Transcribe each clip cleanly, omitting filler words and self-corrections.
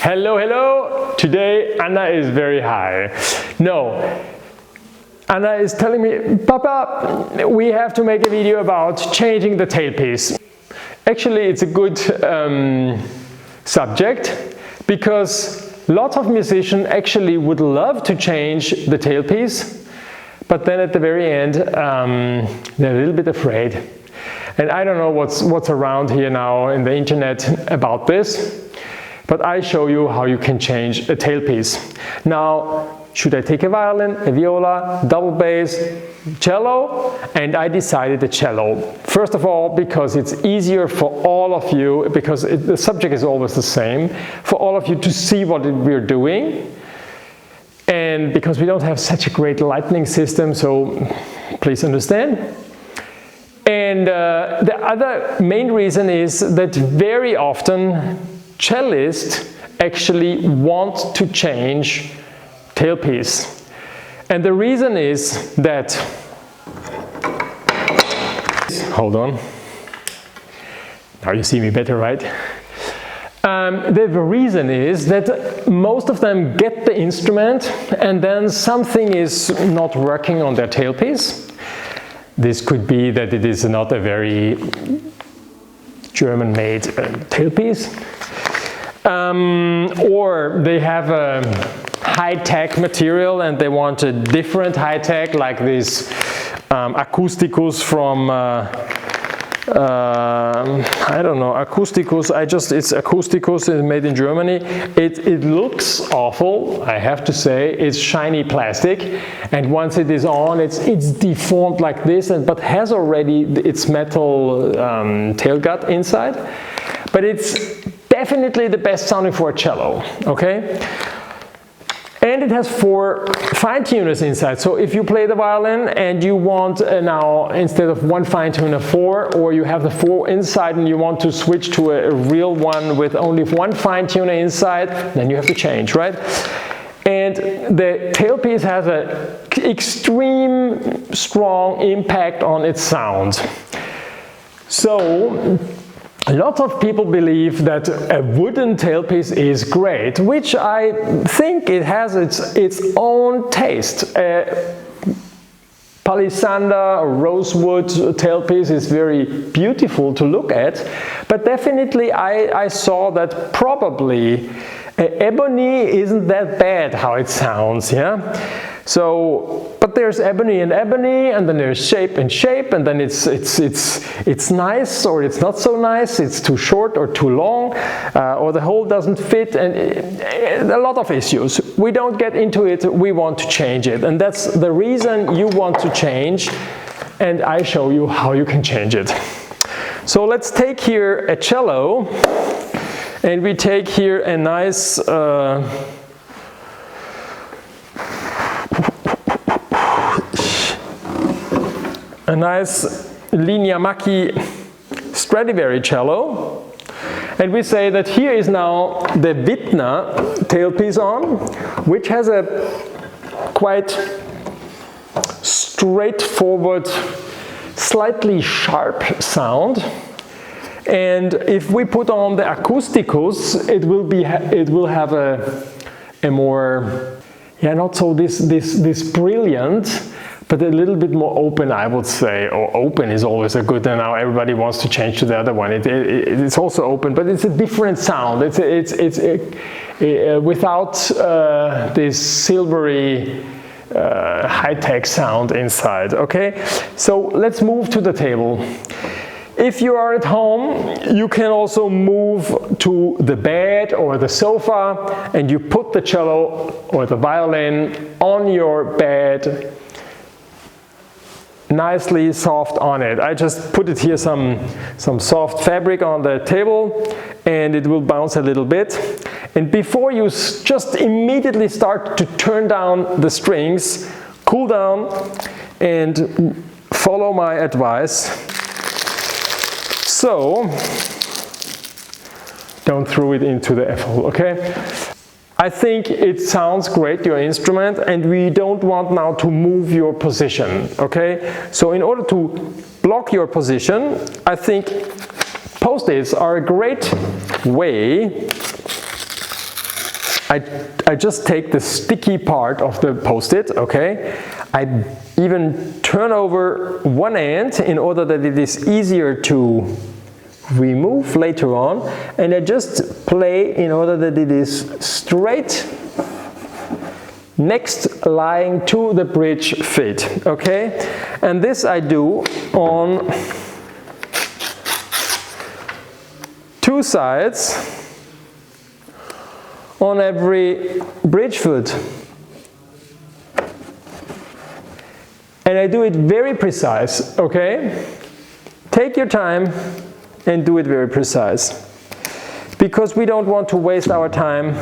Hello, hello! Today Anna is very high. No, Anna is telling me, Papa, we have to make a video about changing the tailpiece. Actually, it's a good subject because lots of musicians actually would love to change the tailpiece, but then at the very end they're a little bit afraid. And I don't know what's around here now in the internet about this, but I show you how you can change a tailpiece. Now, should I take a violin, a viola, double bass, cello? And I decided the cello. First of all, because it's easier for all of you, because the subject is always the same, for all of you to see what we're doing. And because we don't have such a great lighting system, so please understand. And the other main reason is that very often cellists actually want to change tailpiece. And the reason is that, hold on, now you see me better, right? The reason is that most of them get the instrument and then something is not working on their tailpiece. This could be that it is not a very German-made tailpiece. Or they have a high-tech material and they want a different high-tech, like this acousticus from I don't know, acousticus, it's acousticus, it's made in Germany. It looks awful, I have to say. It's shiny plastic, and once it is on, it's deformed like this, but has already its metal tail gut inside. But it's definitely the best sounding for a cello, okay? And it has 4 fine tuners inside. So if you play the violin and you want now, instead of 1 fine tuner, 4, or you have the 4 inside and you want to switch to a real one with only 1 fine tuner inside, then you have to change, right? And the tailpiece has an extreme strong impact on its sound. So lots of people believe that a wooden tailpiece is great, which I think it has its own taste. Palisandre or rosewood tailpiece is very beautiful to look at, but definitely I saw that probably ebony isn't that bad how it sounds, yeah? So, but there's ebony and ebony, and then there's shape and shape, and then it's nice or it's not so nice, it's too short or too long, or the hole doesn't fit, and a lot of issues. We don't get into it, we want to change it, and that's the reason you want to change, and I show you how you can change it. So let's take here a cello, and we take here a nice Linea Macchi Stradivari cello, and we say that here is now the Wittner tailpiece on, which has a quite straightforward, slightly sharp sound. And if we put on the acousticus, it will have a more, yeah, not so this brilliant, but a little bit more open, I would say. Or open is always a good, and now everybody wants to change to the other one. It's also open, but it's a different sound. It's without this silvery high-tech sound inside, okay? So let's move to the table. If you are at home, you can also move to the bed or the sofa, and you put the cello or the violin on your bed, nicely soft on it. I just put it here some soft fabric on the table, and it will bounce a little bit. And before you just immediately start to turn down the strings, cool down and follow my advice. So don't throw it into the F-hole, okay? I think it sounds great, your instrument, and we don't want now to move your position, okay? So in order to block your position, I think Post-its are a great way I just take the sticky part of the Post-it, okay? I even turn over one end in order that it is easier to remove later on, and I just play in order that it is straight next lying to the bridge fit, okay? And this I do on 2 sides on every bridge foot. And I do it very precise, okay? Take your time and do it very precise, because we don't want to waste our time.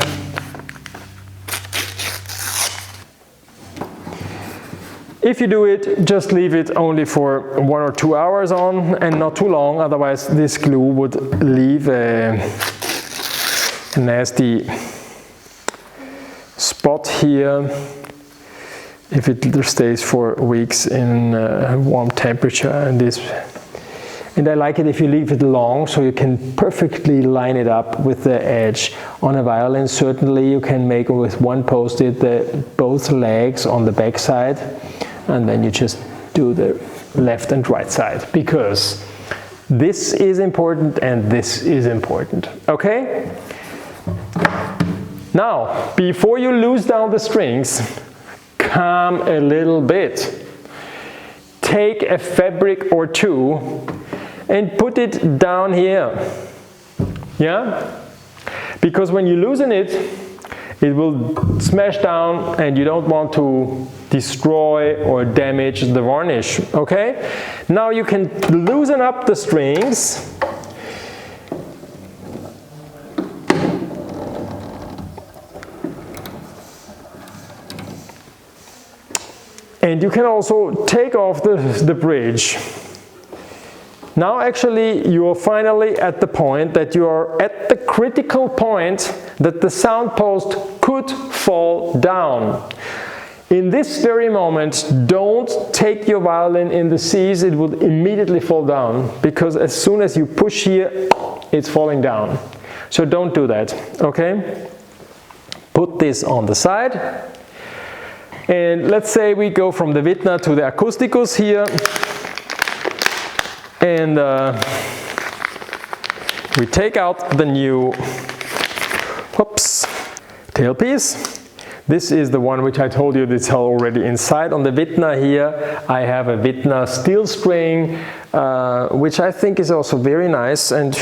If you do it, just leave it only for 1 or 2 hours on and not too long, otherwise this glue would leave a nasty spot here if it stays for weeks in warm temperature. And I like it if you leave it long, so you can perfectly line it up with the edge. On a violin, certainly you can make with one Post-it both legs on the back side, and then you just do the left and right side, because this is important and this is important, okay? Now, before you loose down the strings, calm a little bit. Take a fabric or 2 and put it down here, yeah? Because when you loosen it, it will smash down and you don't want to destroy or damage the varnish, okay? Now you can loosen up the strings. And you can also take off the bridge. Now actually you are finally at the point that you are at the critical point that the sound post could fall down. In this very moment, don't take your violin in the Cs, it will immediately fall down, because as soon as you push here, it's falling down. So don't do that, okay? Put this on the side. And let's say we go from the Widner to the Acousticus here. And we take out the new tailpiece. This is the one which I told you that's already inside. On the Widner here, I have a Widner steel string, which I think is also very nice. And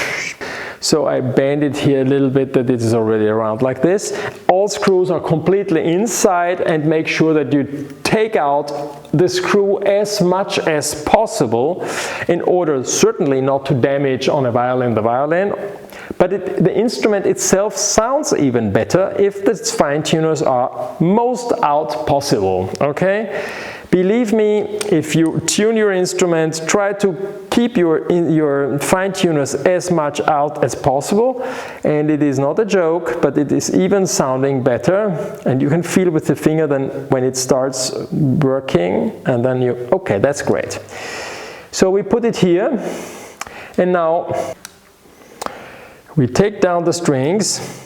so I bend it here a little bit that it is already around like this. All screws are completely inside, and make sure that you take out the screw as much as possible in order certainly not to damage on a violin the violin. But the instrument itself sounds even better if the fine tuners are most out possible, okay? Believe me, if you tune your instrument, try to keep your fine tuners as much out as possible. And it is not a joke, but it is even sounding better. And you can feel with the finger then when it starts working, and then okay, that's great. So we put it here, and now we take down the strings.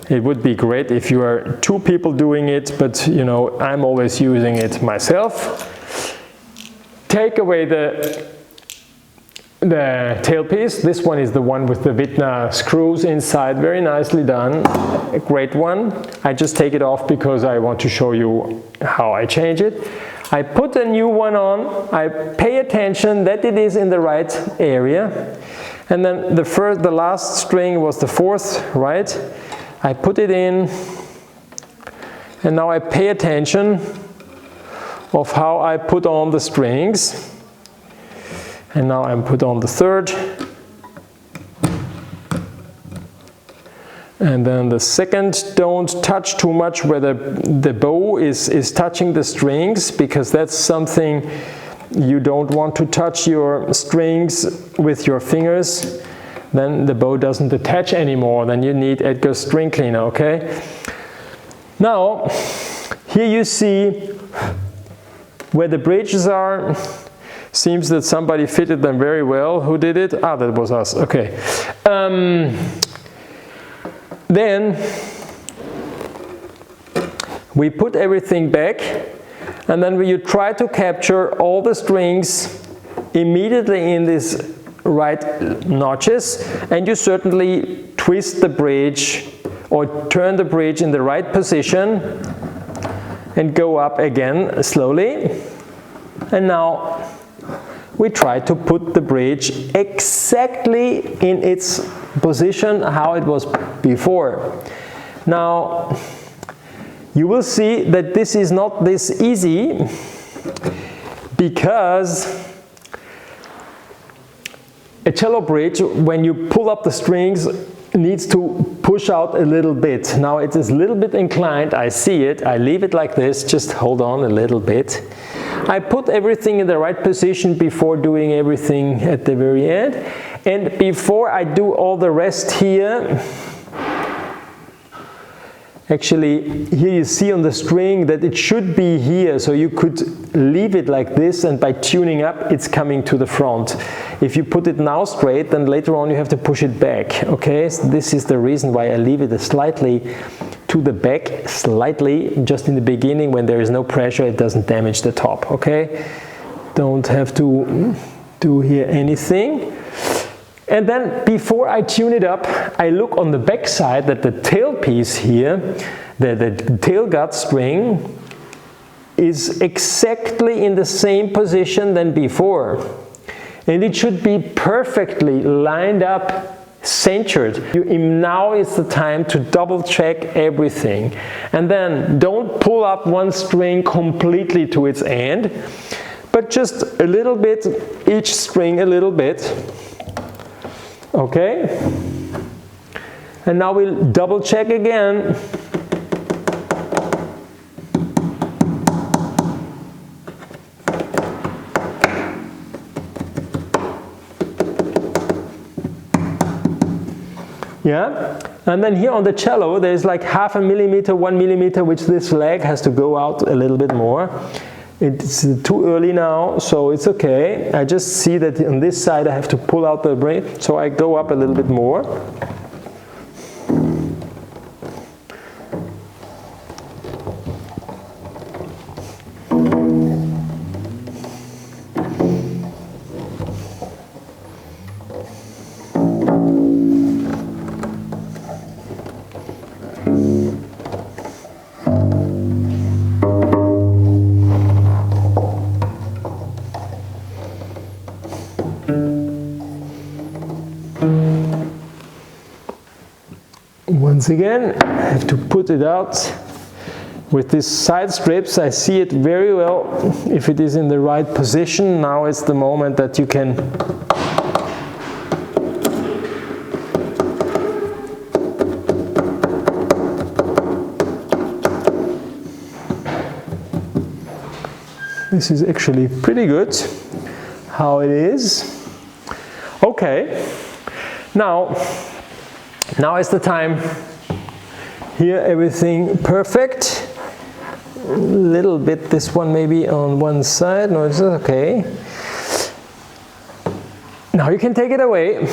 It would be great if you are 2 people doing it, but you know, I'm always using it myself. Take away the tailpiece. This one is the one with the Widner screws inside, very nicely done, a great one. I just take it off because I want to show you how I change it. I put a new one on, I pay attention that it is in the right area, and then the last string was the 4th, right? I put it in, and now I pay attention of how I put on the strings. And now I put on the 3rd. And then the 2nd, don't touch too much where the bow is touching the strings, because that's something you don't want to touch your strings with your fingers. Then the bow doesn't attach anymore, then you need Edgar's string cleaner, okay? Now, here you see where the bridges are. Seems that somebody fitted them very well. Who did it? Ah, that was us, okay. then we put everything back, and then you try to capture all the strings immediately in these right notches, and you certainly twist the bridge or turn the bridge in the right position and go up again slowly. And now we try to put the bridge exactly in its position how it was before. Now you will see that this is not this easy, because a cello bridge, when you pull up the strings, needs to push out a little bit. Now it is a little bit inclined, I see it, I leave it like this, just hold on a little bit. I put everything in the right position before doing everything at the very end, and before I do all the rest here, actually here you see on the string that it should be here, so you could leave it like this, and by tuning up it's coming to the front. If you put it now straight, then later on you have to push it back, okay? So this is the reason why I leave it slightly to the back, slightly, just in the beginning when there is no pressure, it doesn't damage the top, okay? Don't have to do here anything. And then before I tune it up, I look on the back side that the tailpiece here, the tail gut string, is exactly in the same position than before. And it should be perfectly lined up, centered. Now is the time to double check everything. And then don't pull up one string completely to its end, but just a little bit, each string a little bit. Okay? And now we'll double check again. Yeah, and then here on the cello there's like 0.5 millimeter, 1 millimeter, which this leg has to go out a little bit more. It's too early now, so it's okay. I just see that on this side I have to pull out the bridge, so I go up a little bit more. Once again, I have to put it out. With these side strips, I see it very well if it is in the right position. Now is the moment that you can This is actually pretty good how it is. Okay, now is the time. Here everything perfect. A little bit this one maybe on one side. No, it's okay. Now you can take it away.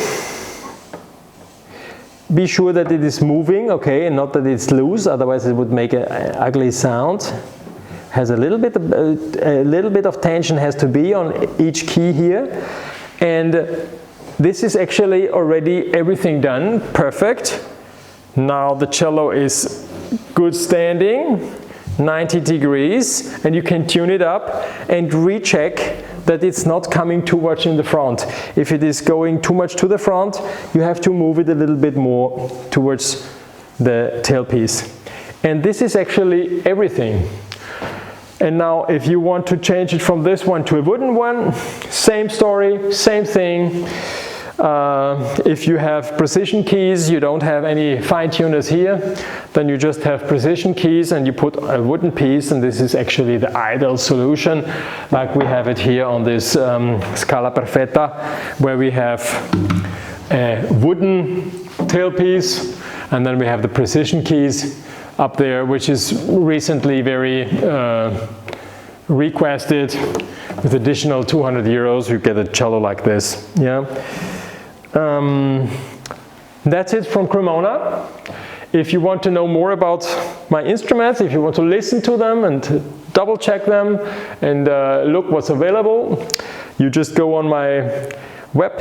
Be sure that it is moving, okay, and not that it's loose, otherwise it would make an ugly sound. Has a little bit of tension has to be on each key here, and this is actually already everything done, perfect. Now the cello is good standing, 90 degrees, and you can tune it up and recheck that it's not coming too much in the front. If it is going too much to the front, you have to move it a little bit more towards the tailpiece. And this is actually everything. And now if you want to change it from this one to a wooden one, same story, same thing. If you have precision keys, you don't have any fine tuners here, then you just have precision keys and you put a wooden piece, and this is actually the ideal solution, like we have it here on this Scala Perfetta, where we have a wooden tailpiece and then we have the precision keys up there, which is recently very requested. With additional 200 euros you get a cello like this. Yeah. That's it from Cremona. If you want to know more about my instruments, if you want to listen to them and to double check them and look what's available, you just go on my web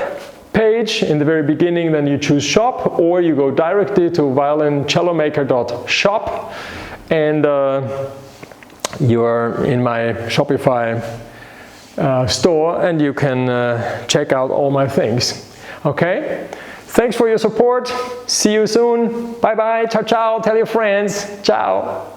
page in the very beginning, then you choose shop, or you go directly to violincellomaker.shop, and you are in my Shopify store, and you can check out all my things. Okay? Thanks for your support. See you soon. Bye bye. Ciao, ciao. Tell your friends. Ciao.